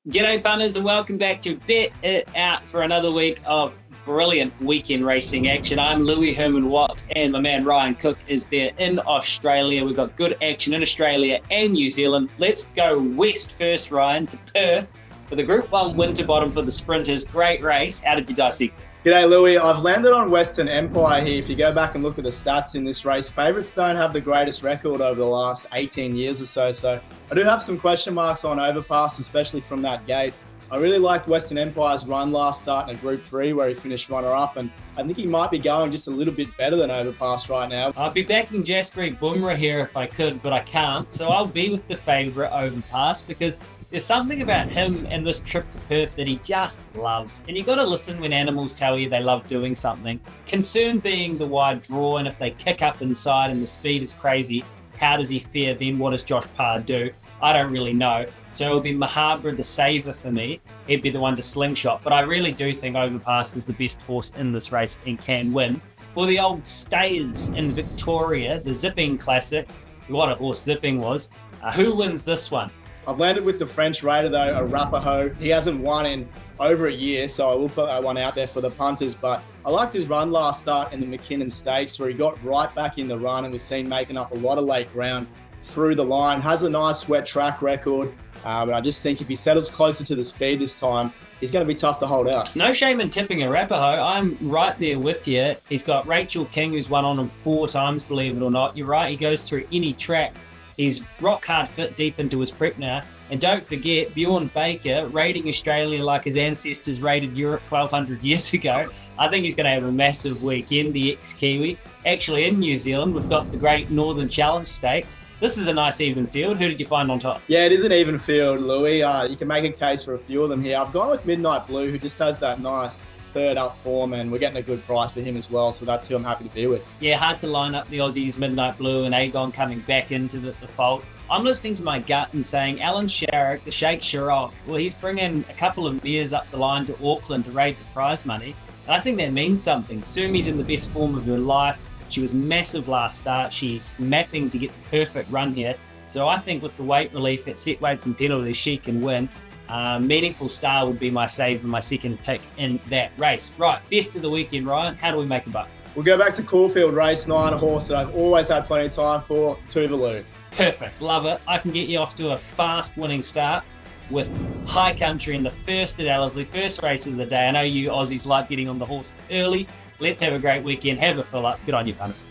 G'day punters and welcome back to Bet It Out for another week of brilliant weekend racing action. I'm Louis Herman Watt and my man Ryan Cook is there in Australia. We've got good action in Australia and New Zealand. Let's go west first, Ryan, to Perth for the Group 1 Winterbottom for the sprinters. Great race. How did you dissect it? G'day Louis, I've landed on Western Empire here. If you go back and look at the stats in this race, favourites don't have the greatest record over the last 18 years or so I do have some question marks on Overpass, especially from that gate. I really liked Western Empire's run last start in Group 3 where he finished runner-up, and I think he might be going just a little bit better than Overpass right now. I'd be backing Jasprit Bumrah here if I could, but I can't, so I'll be with the favourite Overpass because there's something about him and this trip to Perth that he just loves. And you've got to listen when animals tell you they love doing something. Concern being the wide draw, and if they kick up inside and the speed is crazy, how does he fare then? What does Josh Parr do? I don't really know. So it'll be Mahabra the saver for me. He'd be the one to slingshot. But I really do think Overpass is the best horse in this race and can win. For the old stayers in Victoria, the Zipping Classic, what a horse Zipping was. Who wins this one? I've landed with the French Raider though, Arapaho. He hasn't won in over a year, so I will put that one out there for the punters. But I liked his run last start in the McKinnon Stakes where he got right back in the run and was seen making up a lot of late ground through the line. Has a nice wet track record, but I just think if he settles closer to the speed this time, he's going to be tough to hold out. No shame in tipping Arapaho. I'm right there with you. He's got Rachel King, who's won on him 4 times, believe it or not. You're right, he goes through any track. He's rock hard fit deep into his prep now. And don't forget, Bjorn Baker raiding Australia like his ancestors raided Europe 1,200 years ago. I think he's going to have a massive weekend, the ex-Kiwi. Actually, in New Zealand, we've got the Great Northern Challenge Stakes. This is a nice even field. Who did you find on top? Yeah, it is an even field, Louis. You can make a case for a few of them here. I've gone with Midnight Blue, who just has that nice third up form, and we're getting a good price for him as well, so that's who I'm happy to be with. Yeah, hard to line up the Aussies, Midnight Blue and Aegon coming back into the fold. I'm listening to my gut and saying Alan Sharrock, the Sheikh Sharrock, well, he's bringing a couple of mares up the line to Auckland to raid the prize money, and I think that means something. Sumi's in the best form of her life. She was massive last start. She's mapping to get the perfect run here, so I think with the weight relief at set weights and penalties, she can win. Meaningful Star would be my save and my second pick in that race. Right, best of the weekend, Ryan. How do we make a buck? We'll go back to Caulfield Race 9, a horse that I've always had plenty of time for, Tuvalu. Perfect, love it. I can get you off to a fast winning start with High Country in the first at Ellerslie, first race of the day. I know you Aussies like getting on the horse early. Let's have a great weekend. Have a fill up. Good on you, punters.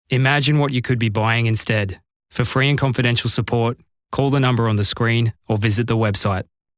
Imagine what you could be buying instead. For free and confidential support, call the number on the screen or visit the website.